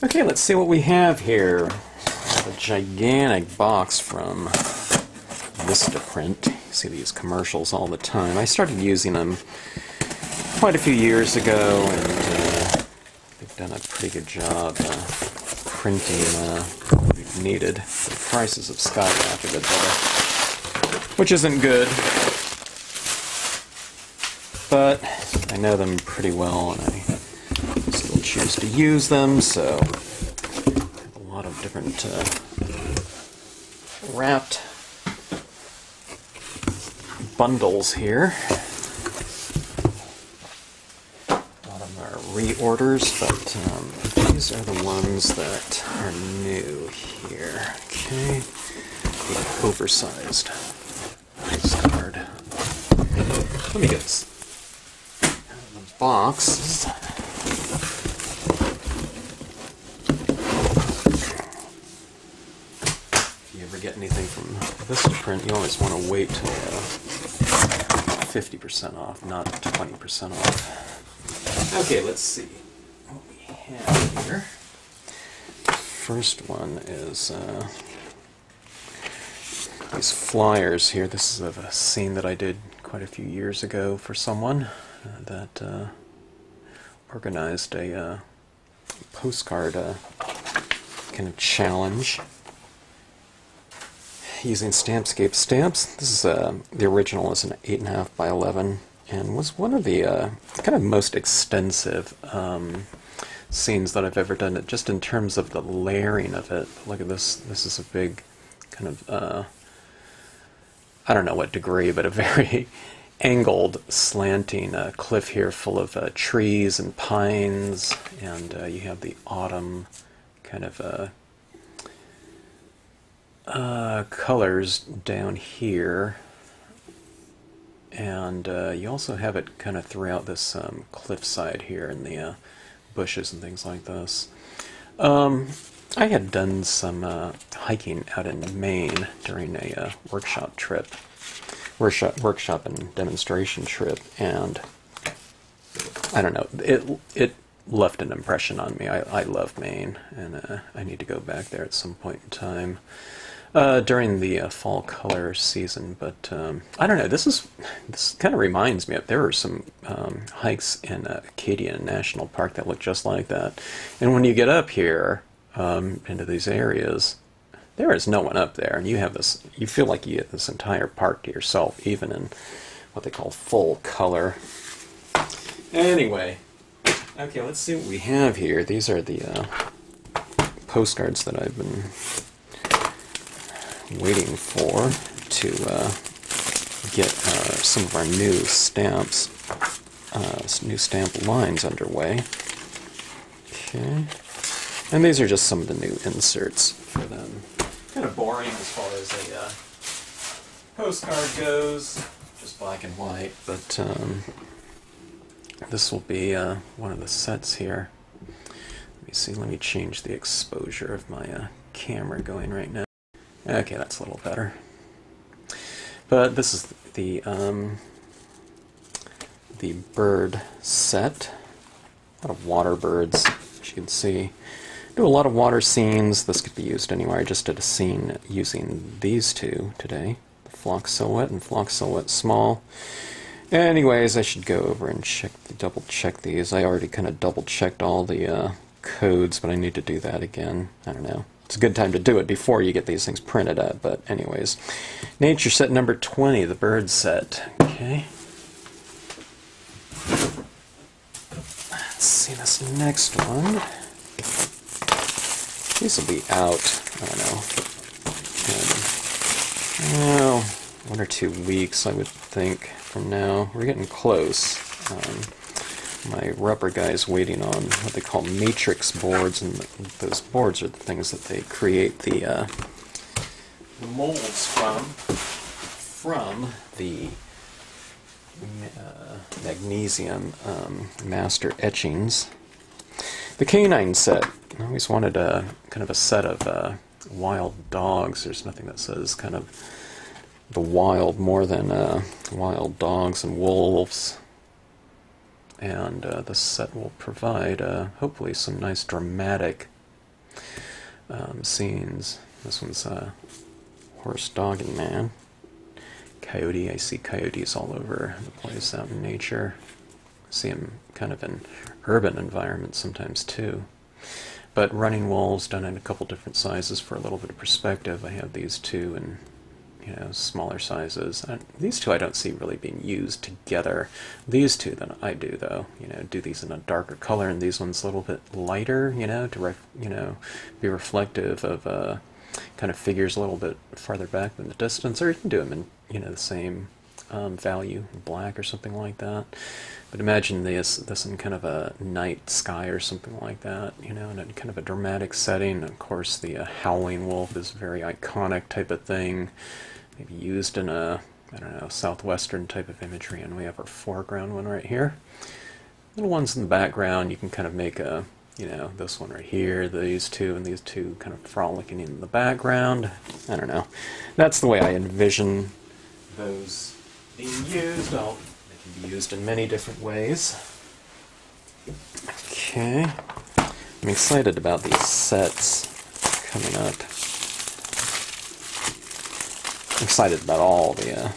Okay, let's see what we have here. A gigantic box from Vistaprint. You see these commercials all the time. I started using them quite a few years ago, and they've done a pretty good job printing what we've needed. The prices have skyrocketed, which isn't good. But I know them pretty well, and I still choose to use them, so I have a lot of different wrapped bundles here. A lot of them are reorders, but these are the ones that are new here. Okay, the oversized postcard. Let me get this out of the box. If you ever get anything from Vistaprint, you always want to wait till 50% off, not 20% off. Okay, let's see what we have here. First one is these flyers here. This is of a scene that I did quite a few years ago for someone that organized a postcard kind of challenge using Stampscapes stamps. This is the original is an 8.5 by 11 and was one of the kind of most extensive scenes that I've ever done, just in terms of the layering of it. Look at this. This is a big kind of I don't know what degree, but a very angled, slanting cliff here full of trees and pines, and you have the autumn kind of colors down here, and you also have it kind of throughout this cliffside here in the bushes and things like this. I had done some hiking out in Maine during a workshop and demonstration trip, and I don't know, it left an impression on me. I love Maine, and I need to go back there at some point in time during the fall color season. But I don't know, this kind of reminds me of, there are some hikes in Acadia National Park that look just like that, and when you get up here into these areas, there is no one up there, and you have this, you feel like you get this entire park to yourself, even in what they call full color. Anyway, okay, let's see what we have here. These are the postcards that I've been waiting for to get some of our new stamps, new stamp lines underway. Okay. And these are just some of the new inserts for them. Kind of boring as far as a postcard goes, just black and white, but this will be one of the sets here. Let me see, let me change the exposure of my camera going right now. Okay, that's a little better. But this is the bird set. A lot of water birds, as you can see. Do a lot of water scenes. This could be used anywhere. I just did a scene using these two today, the Flock Silhouette and Flock Silhouette Small. Anyways, I should go over and double check these. I already kind of double checked all the codes, but I need to do that again. I don't know. It's a good time to do it before you get these things printed up, but anyways. Nature set number 20, the bird set. Okay. Let's see this next one. These will be out, I don't know, 1 or 2 weeks, I would think, from now. We're getting close. My rubber guy is waiting on what they call matrix boards, and those boards are the things that they create the molds from the magnesium master etchings. The canine set. I always wanted a kind of a set of wild dogs. There's nothing that says kind of the wild more than wild dogs and wolves. And this set will provide hopefully some nice dramatic scenes. This one's horse, dog, and man. Coyote. I see coyotes all over the place out in nature. I see them kind of in urban environments sometimes too. But running wolves done in a couple different sizes for a little bit of perspective. I have these two in, you know, smaller sizes. These two I don't see really being used together. These two then I do though. You know, do these in a darker color, and these ones a little bit lighter. You know, to be reflective of kind of figures a little bit farther back than the distance, or you can do them in, you know, the same value in black or something like that. But imagine this in kind of a night sky or something like that, you know, in a kind of a dramatic setting. Of course, the howling wolf is a very iconic type of thing, maybe used in a, I don't know, southwestern type of imagery. And we have our foreground one right here. Little ones in the background, you can kind of make a, you know, this one right here, these two, and these two kind of frolicking in the background. I don't know. That's the way I envision those being used. They can be used in many different ways. Okay. I'm excited about these sets coming up. I'm excited about all the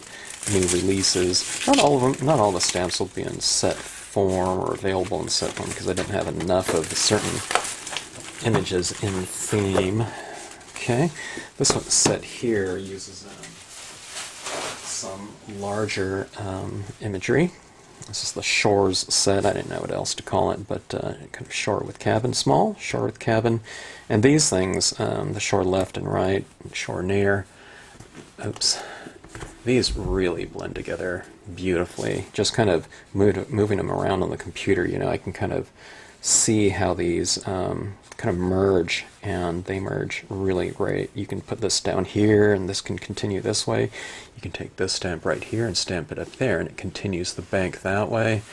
new releases. Not all of them, not all the stamps will be in set form or available in set form because I didn't have enough of certain images in theme. Okay, this one set here uses some larger imagery. This is the Shores set. I didn't know what else to call it, but kind of shore with cabin, small, shore with cabin. And these things, the shore left and right, shore near, oops, these really blend together beautifully. Just kind of moving them around on the computer, you know, I can kind of see how these kind of merge, and they merge really great. You can put this down here, and this can continue this way. You can take this stamp right here and stamp it up there, and it continues the bank that way.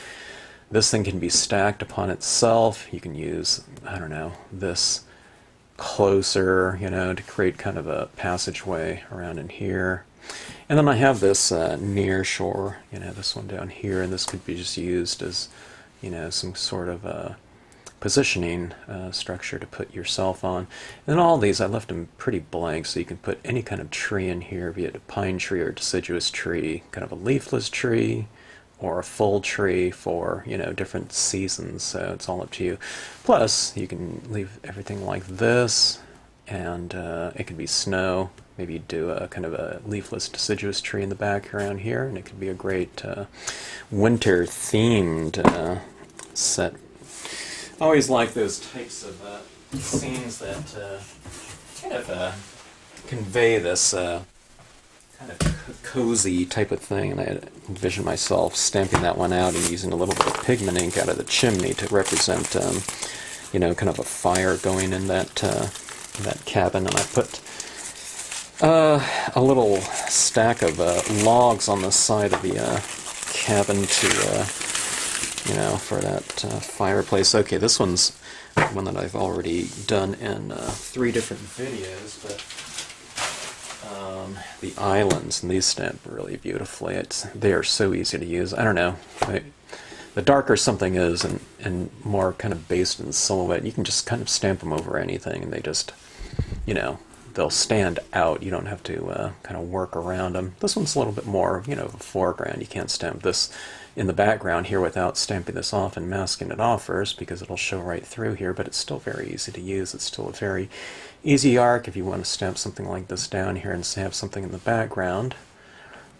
This thing can be stacked upon itself. You can use, I don't know, this closer, you know, to create kind of a passageway around in here. And then I have this near shore, you know, this one down here, and this could be just used as, you know, some sort of positioning structure to put yourself on. And then all these, I left them pretty blank, so you can put any kind of tree in here, be it a pine tree or a deciduous tree, kind of a leafless tree, or a full tree for, you know, different seasons, so it's all up to you. Plus, you can leave everything like this, and it could be snow. Maybe you do a kind of a leafless deciduous tree in the back around here, and it could be a great winter-themed set. I always like those types of scenes that kind of convey this kind of cozy type of thing, and I envision myself stamping that one out and using a little bit of pigment ink out of the chimney to represent, you know, kind of a fire going in that that cabin. And I put a little stack of logs on the side of the cabin to, you know, for that fireplace. Okay, this one's one that I've already done in 3 different videos, but the islands, and these stamp really beautifully. They are so easy to use. I don't know. The darker something is, and more kind of based in silhouette, you can just kind of stamp them over anything, and they just, you know, they'll stand out. You don't have to kind of work around them. This one's a little bit more, you know, of a foreground. You can't stamp this in the background here without stamping this off and masking it off first, because it'll show right through here, but it's still very easy to use. It's still a very easy arc. If you want to stamp something like this down here and have something in the background,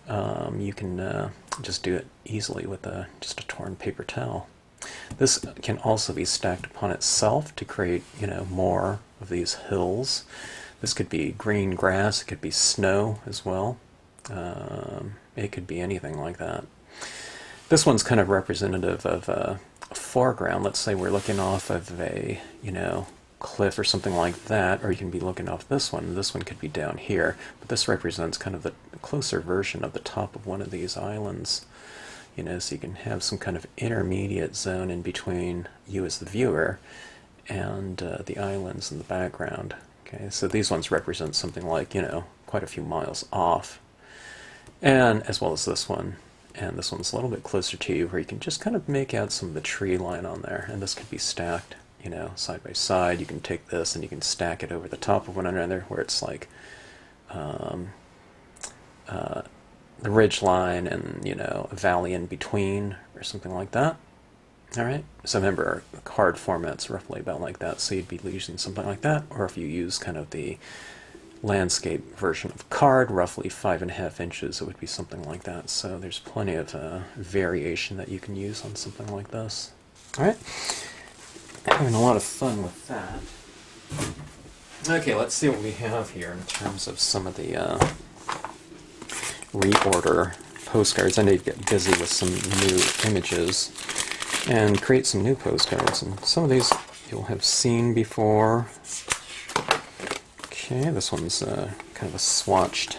you can just do it easily with just a torn paper towel. This can also be stacked upon itself to create, you know, more of these hills. This could be green grass, it could be snow as well. It could be anything like that. This one's kind of representative of a foreground. Let's say we're looking off of a, you know, cliff or something like that, or you can be looking off this one. This one could be down here, but this represents kind of the closer version of the top of one of these islands. You know, so you can have some kind of intermediate zone in between you as the viewer and the islands in the background. Okay, so these ones represent something like, you know, quite a few miles off, and as well as this one. And this one's a little bit closer to you, where you can just kind of make out some of the tree line on there, and this could be stacked. you know, side by side. You can take this and you can stack it over the top of one another, where it's like the ridge line and, you know, a valley in between or something like that. All right, so remember, our card format's roughly about like that, so you'd be using something like that, or if you use kind of the landscape version of card, roughly 5.5 inches, it would be something like that. So there's plenty of variation that you can use on something like this. All right, having a lot of fun with that. Okay, let's see what we have here in terms of some of the reorder postcards. I need to get busy with some new images and create some new postcards, and some of these you'll have seen before. Okay, this one's kind of a swatched,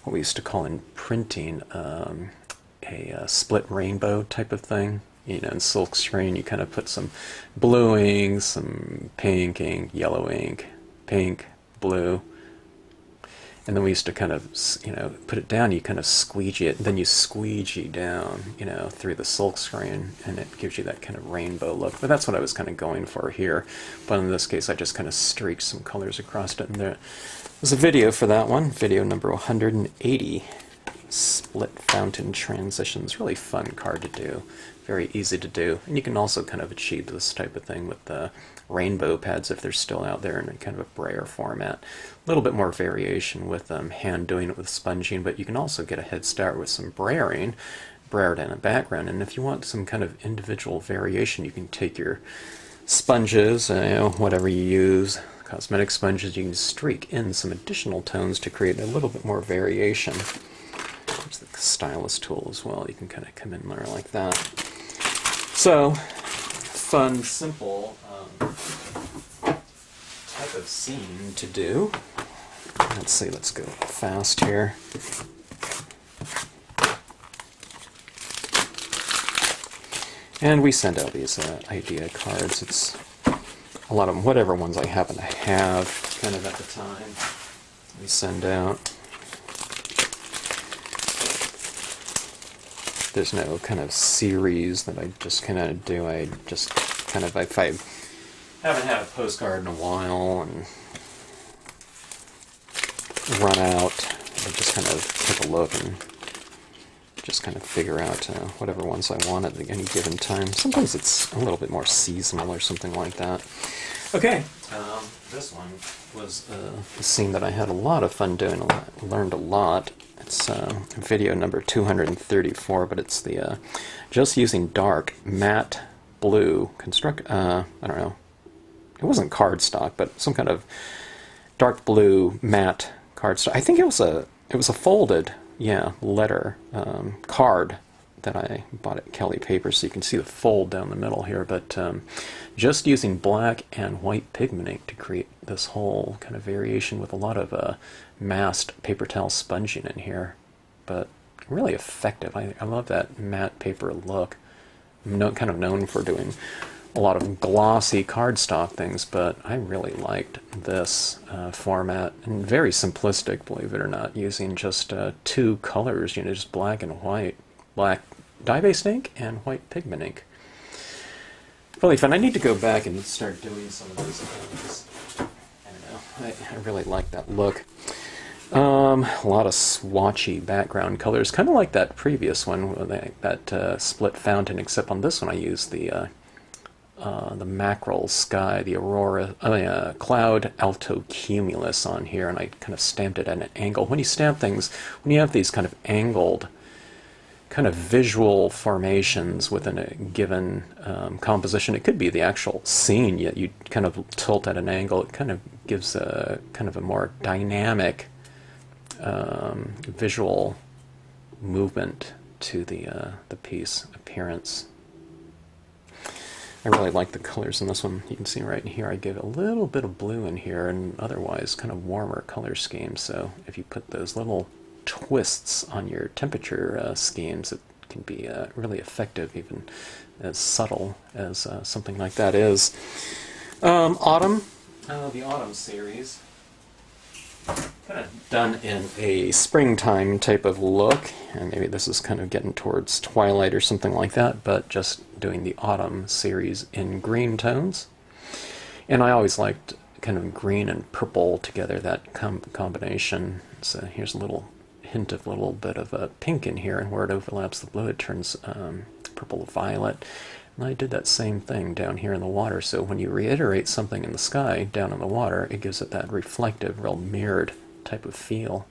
what we used to call in printing, a split rainbow type of thing. You know, in silk screen you kind of put some blue ink, some pink ink, yellow ink, pink, blue, and then we used to kind of, you know, put it down, you kind of squeegee it, and then you squeegee down, you know, through the silk screen, and it gives you that kind of rainbow look. But that's what I was kind of going for here. But in this case, I just kind of streaked some colors across it, and there's a video for that one, video number 180, Split Fountain Transitions. Really fun card to do, very easy to do, and you can also kind of achieve this type of thing with the rainbow pads if they're still out there in a kind of a brayer format. A little bit more variation with hand doing it with sponging, but you can also get a head start with some brayering, brayered in a background. And if you want some kind of individual variation, you can take your sponges, you know, whatever you use, cosmetic sponges, you can streak in some additional tones to create a little bit more variation. There's the stylus tool as well. You can kind of come in there like that. So, fun, simple type of scene to do. Let's see, let's go fast here. And we send out these idea cards. It's a lot of them, whatever ones I happen to have kind of at the time, we send out. There's no kind of series that I just kind of do. I just kind of, if I haven't had a postcard in a while and run out, I just kind of take a look and just kind of figure out whatever ones I want at any given time. Sometimes it's a little bit more seasonal or something like that. Okay, this one was a scene that I had a lot of fun doing. I learned a lot. It's video number 234, but it's the just using dark matte blue I don't know, it wasn't cardstock, but some kind of dark blue matte cardstock. I think it was a folded, yeah, letter card that I bought at Kelly Paper, so you can see the fold down the middle here. But just using black and white pigment ink to create this whole kind of variation with a lot of masked paper towel sponging in here, but really effective. I love that matte paper look. I'm kind of known for doing a lot of glossy cardstock things, but I really liked this format, and very simplistic, believe it or not, using just two colors, you know, just black and white, black dye-based ink and white pigment ink. Really fun. I need to go back and start doing some of those things. I don't know. I really like that look. A lot of swatchy background colors, kind of like that previous one, that split fountain, except on this one I used the mackerel sky, the aurora, cloud alto cumulus on here, and I kind of stamped it at an angle. When you stamp things, when you have these kind of angled kind of visual formations within a given composition, it could be the actual scene, yet you kind of tilt at an angle. It kind of gives a kind of a more dynamic visual movement to the piece appearance. I really like the colors in this one. You can see right in here I give a little bit of blue in here, and otherwise kind of warmer color schemes. So if you put those little twists on your temperature schemes, it can be really effective, even as subtle as something like that is. Autumn, the Autumn series, kind of done in a springtime type of look, and maybe this is kind of getting towards twilight or something like that, but just doing the Autumn series in green tones. And I always liked kind of green and purple together, that combination. So here's a little hint of a little bit of a pink in here, and where it overlaps the blue it turns purple violet. And I did that same thing down here in the water, so when you reiterate something in the sky down in the water, it gives it that reflective, real mirrored type of feel.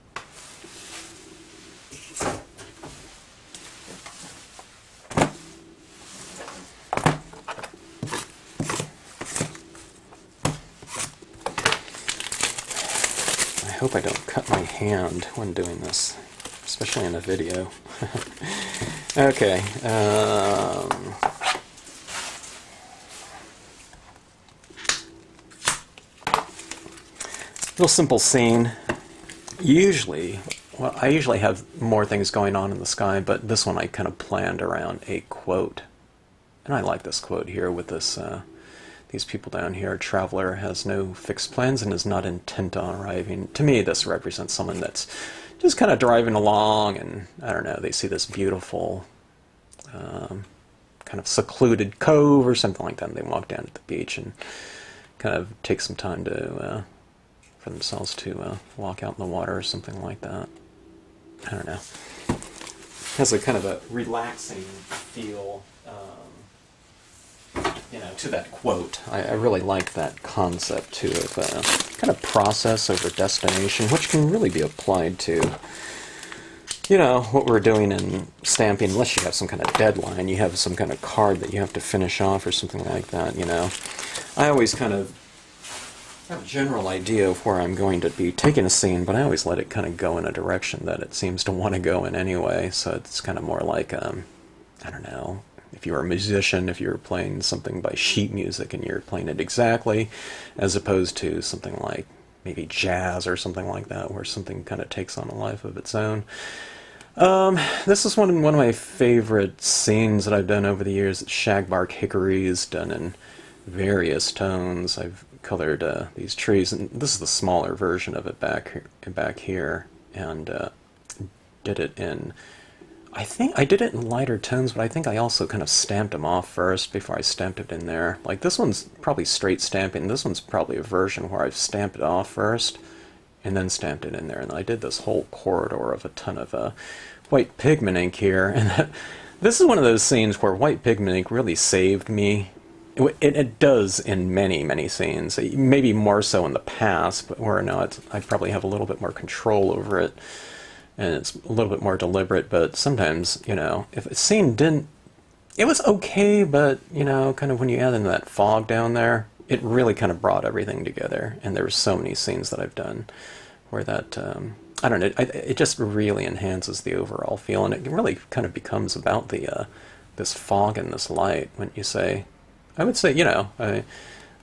I hope I don't cut my hand when doing this, especially in a video. Okay. Real simple scene. Usually, well, I usually have more things going on in the sky, but this one I kind of planned around a quote. And I like this quote here with this, these people down here. A traveler has no fixed plans and is not intent on arriving. To me, this represents someone that's just kind of driving along, and I don't know, they see this beautiful kind of secluded cove or something like that, and they walk down to the beach and kind of take some time to for themselves to walk out in the water or something like that. I don't know. It has a kind of a relaxing feel, you know, to that quote. I really like that concept too of kind of process over destination, which can really be applied to, you know, what we're doing in stamping. Unless you have some kind of deadline, you have some kind of card that you have to finish off or something like that, you know. I always kind of have a general idea of where I'm going to be taking a scene, but I always let it kind of go in a direction that it seems to want to go in anyway, so it's kind of more like, I don't know, if you were a musician, if you were playing something by sheet music and you're playing it exactly, as opposed to something like maybe jazz or something like that, where something kind of takes on a life of its own. This is one of my favorite scenes that I've done over the years. It's shagbark hickories done in various tones. I've colored these trees, and this is the smaller version of it back here, and did it in, I think I did it in lighter tones, but I think I also kind of stamped them off first before I stamped it in there. Like this one's probably straight stamping, this one's probably a version where I've stamped it off first and then stamped it in there, and I did this whole corridor of a ton of white pigment ink here, and this is one of those scenes where white pigment ink really saved me. It does in many scenes, maybe more so in the past, but where now I probably have a little bit more control over it, and it's a little bit more deliberate. But sometimes, you know, if a scene didn't, it was okay, but, you know, kind of when you add in that fog down there, it really kind of brought everything together. And there were so many scenes that I've done where that, I don't know, it just really enhances the overall feel, and it really kind of becomes about the this fog and this light. When you say, I would say, you know,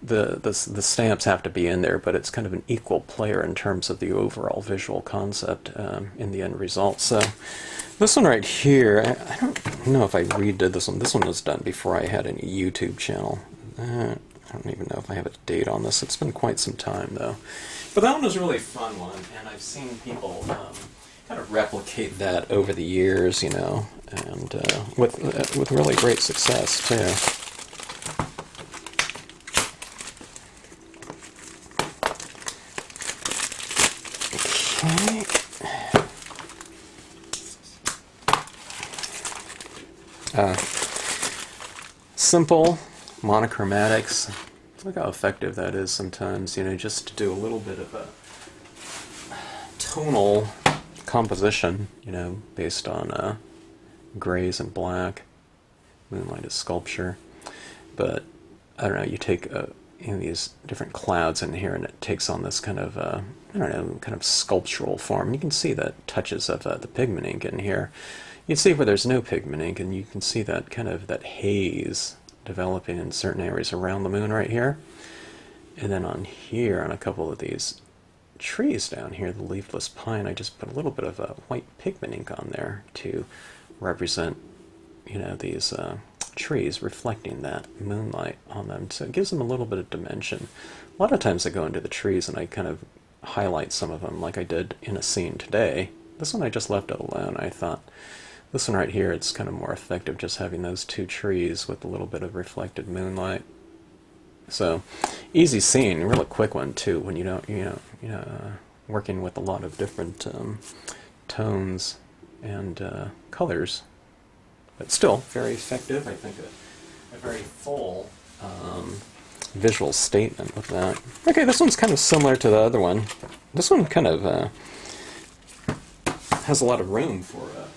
the stamps have to be in there, but it's kind of an equal player in terms of the overall visual concept in the end result. So this one right here, I don't know if I redid this one. This one was done before I had any YouTube channel. I don't even know if I have a date on this. It's been quite some time, though. But that one was a really fun one, and I've seen people kind of replicate that over the years, you know, and with really great success, too. Simple monochromatics. Look how effective that is sometimes, you know, just to do a little bit of a tonal composition, you know, based on grays and black. Moonlight is sculpture. But, I don't know, you take you know, these different clouds in here, and it takes on this kind of, I don't know, kind of sculptural form. And you can see the touches of the pigment ink in here. You can see where there's no pigment ink, and you can see that kind of that haze developing in certain areas around the moon right here. And then on here, on a couple of these trees down here, the leafless pine, I just put a little bit of white pigment ink on there to represent, you know, these trees reflecting that moonlight on them. So it gives them a little bit of dimension. A lot of times I go into the trees and I kind of highlight some of them, like I did in a scene today. This one I just left it alone. I thought, this one right here, it's kind of more effective just having those two trees with a little bit of reflected moonlight. So easy scene, really quick one too. When you don't, working with a lot of different tones and colors, but still very effective. I think a very full visual statement with that. Okay, this one's kind of similar to the other one. This one kind of has a lot of room for a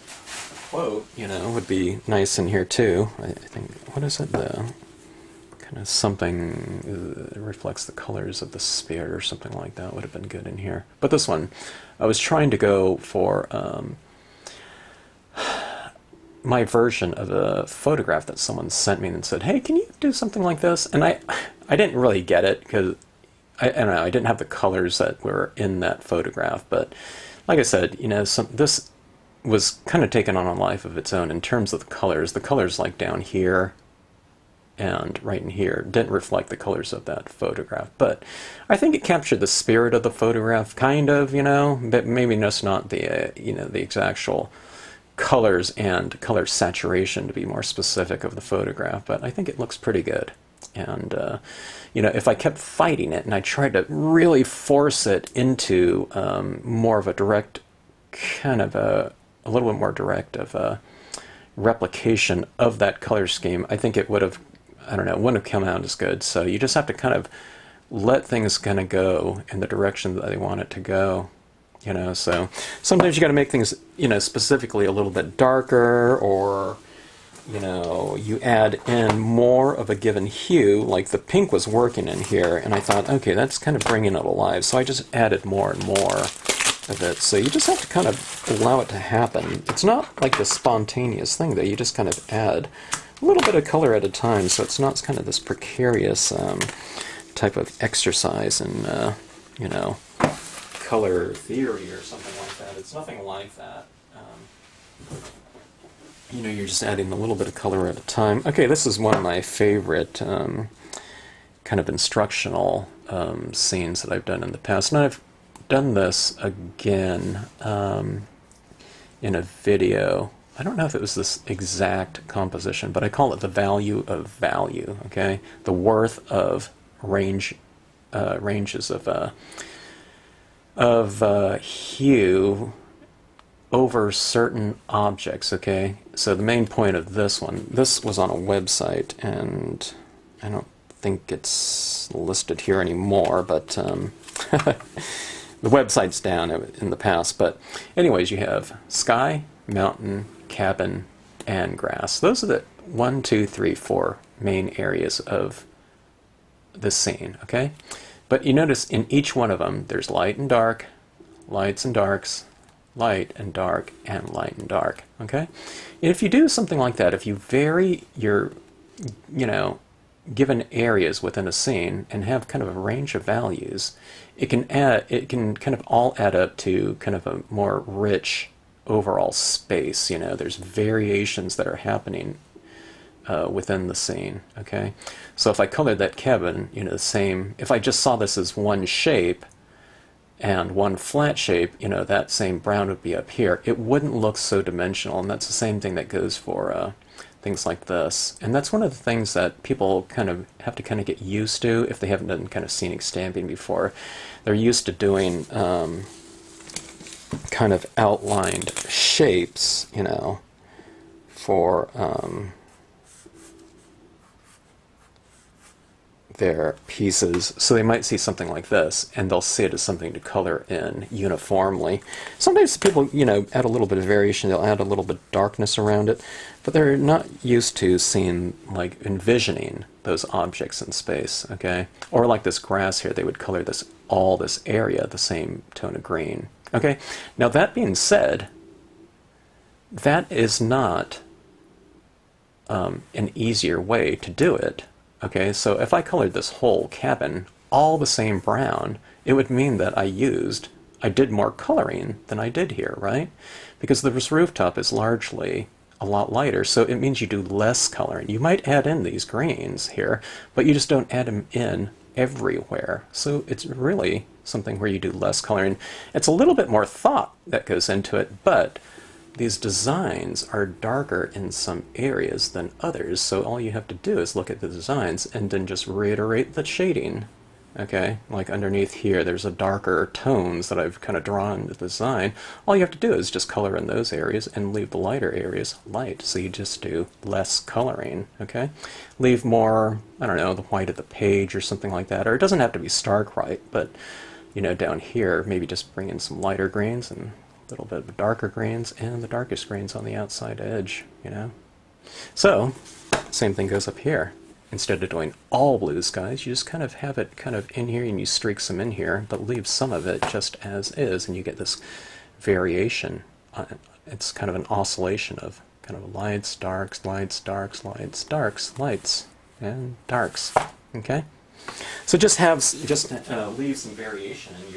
quote, would be nice in here too. I think, what is it, kind of something reflects the colors of the spirit or something like that would have been good in here. But this one, I was trying to go for my version of a photograph that someone sent me and said, hey, can you do something like this? And I didn't really get it because I don't know, I didn't have the colors that were in that photograph. But like I said, this was kind of taken on a life of its own in terms of the colors. The colors like down here and right in here didn't reflect the colors of that photograph. But I think it captured the spirit of the photograph, kind of, but maybe just not the, the actual colors and color saturation, to be more specific, of the photograph. But I think it looks pretty good. And, if I kept fighting it and I tried to really force it into more of a direct, kind of a little bit more direct of a replication of that color scheme, I think it would have, I don't know, wouldn't have come out as good. So you just have to kind of let things kind of go in the direction that they want it to go. So sometimes you got to make things, specifically a little bit darker, or, you add in more of a given hue, like the pink was working in here, and I thought, okay, that's kind of bringing it alive. So I just added more and more of it. So you just have to kind of allow it to happen. It's not like this spontaneous thing, though. You just kind of add a little bit of color at a time, so it's not kind of this precarious type of exercise in, color theory or something like that. It's nothing like that. You're just adding a little bit of color at a time. Okay, this is one of my favorite kind of instructional scenes that I've done in the past. And I've done this again in a video. I don't know if it was this exact composition, but I call it the value of value, okay? The worth of ranges of hue over certain objects, okay? So the main point of this one, this was on a website, and I don't think it's listed here anymore, but the website's down in the past. But anyways, you have sky, mountain, cabin, and grass. Those are the 1, 2, 3, 4 main areas of the scene, okay? But you notice in each one of them, there's light and dark, lights and darks, light and dark, and light and dark, okay? And if you do something like that, if you vary your, given areas within a scene and have kind of a range of values, it can kind of all add up to kind of a more rich overall space. There's variations that are happening within the scene, okay? So if I colored that cabin, the same, if I just saw this as one shape and one flat shape, that same brown would be up here. It wouldn't look so dimensional, and that's the same thing that goes for things like this. And that's one of the things that people kind of have to kind of get used to if they haven't done kind of scenic stamping before. They're used to doing kind of outlined shapes, for their pieces. So they might see something like this, and they'll see it as something to color in uniformly. Sometimes people, add a little bit of variation. They'll add a little bit of darkness around it, but they're not used to seeing, like, envisioning those objects in space, okay? Or like this grass here, they would color this area the same tone of green, okay? Now that being said, that is not an easier way to do it. Okay, so if I colored this whole cabin all the same brown, it would mean that I did more coloring than I did here, right? Because this rooftop is largely a lot lighter, so it means you do less coloring. You might add in these greens here, but you just don't add them in everywhere. So it's really something where you do less coloring. It's a little bit more thought that goes into it, but these designs are darker in some areas than others, so all you have to do is look at the designs and then just reiterate the shading. Okay, like underneath here there's a darker tones that I've kind of drawn in the design. All you have to do is just color in those areas and leave the lighter areas light, so you just do less coloring, okay? Leave more, I don't know, the white of the page or something like that, or it doesn't have to be stark white, but you know, down here maybe just bring in some lighter greens and a little bit of darker greens and the darkest greens on the outside edge, you know? So, same thing goes up here. Instead of doing all blue skies, you just kind of have it kind of in here and you streak some in here, but leave some of it just as is, and you get this variation. It's kind of an oscillation of kind of lights, darks, lights, darks, lights, darks, lights, and darks. Okay? So just leave some variation and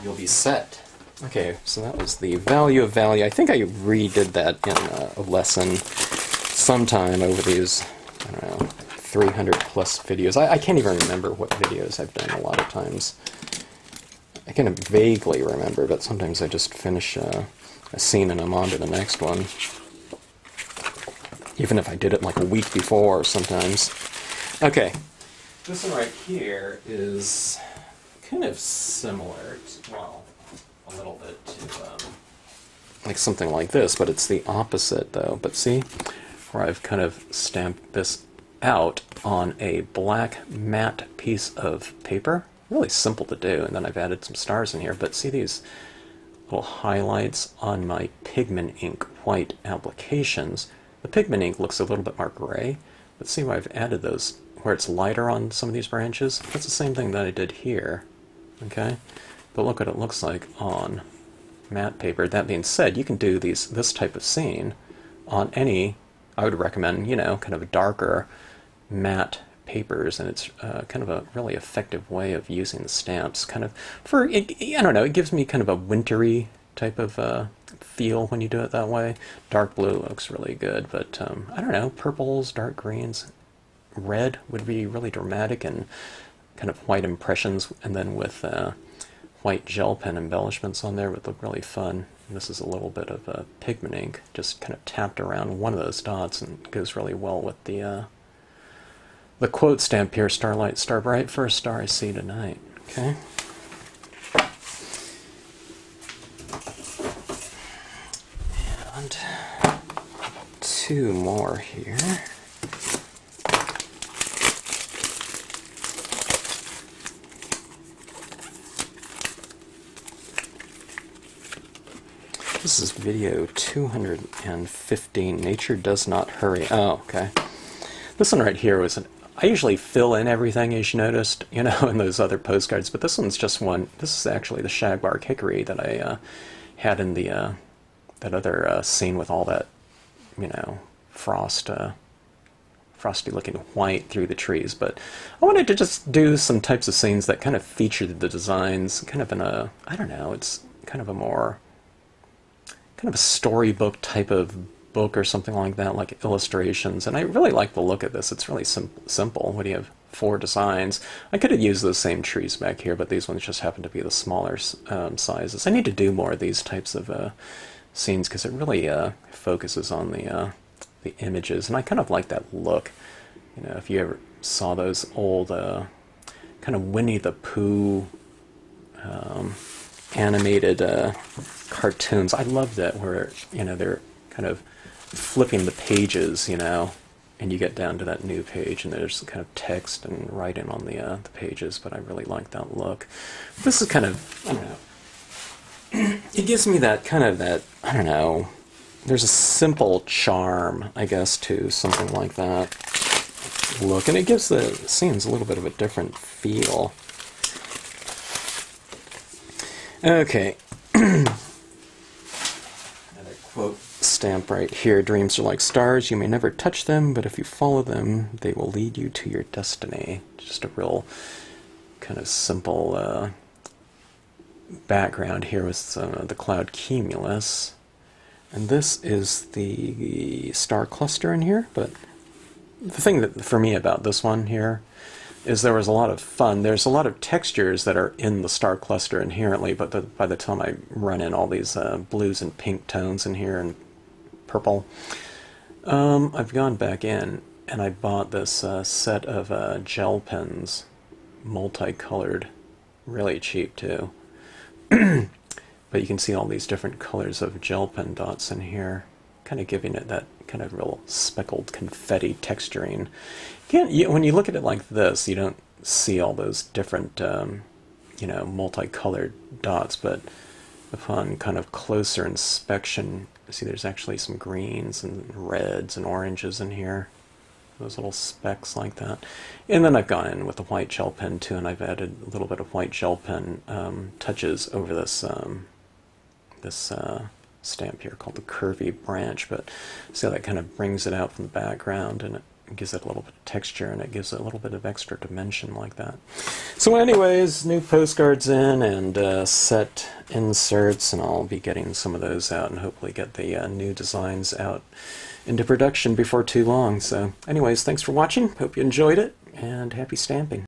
you'll be set. Okay, so that was the value of value. I think I redid that in a lesson sometime over these, I don't know, 300 plus videos. I can't even remember what videos I've done a lot of times. I kind of vaguely remember, but sometimes I just finish a scene and I'm on to the next one. Even if I did it like a week before sometimes. Okay, this one right here is kind of similar to, well, a little bit to like something like this, but it's the opposite though. But see, where I've kind of stamped this out on a black matte piece of paper. Really simple to do, and then I've added some stars in here, but see these little highlights on my pigment ink white applications. The pigment ink looks a little bit more gray, but see where I've added those where it's lighter on some of these branches? That's the same thing that I did here, okay? But look what it looks like on matte paper. That being said, you can do this type of scene on any, I would recommend, you know, kind of darker matte papers, and it's kind of a really effective way of using the stamps. Kind of for, I don't know, it gives me kind of a wintry type of feel when you do it that way. Dark blue looks really good, but I don't know, purples, dark greens, red would be really dramatic, and kind of white impressions, and then with white gel pen embellishments on there would look really fun. And this is a little bit of pigment ink, just kind of tapped around one of those dots, and it goes really well with the quote stamp here, Starlight, Star Bright, first star I see tonight. Okay. And two more here. This is video 215. Nature does not hurry. Oh, okay. This one right here was I usually fill in everything, as you noticed, you know, in those other postcards, but this one's just one. This is actually the shagbark hickory that I had in the that other scene with all that, you know, frosty looking white through the trees. But I wanted to just do some types of scenes that kind of feature the designs, kind of in a, I don't know, it's kind of a more, kind of a storybook type of book or something like that, like illustrations. And I really like the look of this. It's really simple. What do you have? 4 designs. I could have used those same trees back here, but these ones just happen to be the smaller sizes. I need to do more of these types of scenes because it really focuses on the images, and I kind of like that look. You know, if you ever saw those old kind of Winnie the Pooh animated cartoons, I love that, where, you know, they're kind of flipping the pages, you know, and you get down to that new page and there's kind of text and writing on the pages, but I really like that look. This is kind of, I don't know, it gives me that kind of that, I don't know, there's a simple charm, I guess, to something like that look, and it gives the scenes a little bit of a different feel. Okay. Another quote stamp right here. Dreams are like stars. You may never touch them, but if you follow them, they will lead you to your destiny. Just a real kind of simple background here with the cloud cumulus. And this is the star cluster in here, but the thing that for me about this one here, is there was a lot of fun. There's a lot of textures that are in the star cluster inherently, but by the time I run in all these blues and pink tones in here and purple, I've gone back in and I bought this set of gel pens, multicolored, really cheap too. But you can see all these different colors of gel pen dots in here, kind of giving it that kind of real speckled confetti texturing. When you look at it like this, you don't see all those different, you know, multicolored dots, but upon kind of closer inspection, see there's actually some greens and reds and oranges in here, those little specks like that. And then I've gone in with the white gel pen too, and I've added a little bit of white gel pen touches over this stamp here called the Curvy Branch, but see how that kind of brings it out from the background, and it gives it a little bit of texture, and it gives it a little bit of extra dimension like that. So anyways, new postcards in, and set inserts, and I'll be getting some of those out and hopefully get the new designs out into production before too long. So anyways, thanks for watching, hope you enjoyed it, and happy stamping.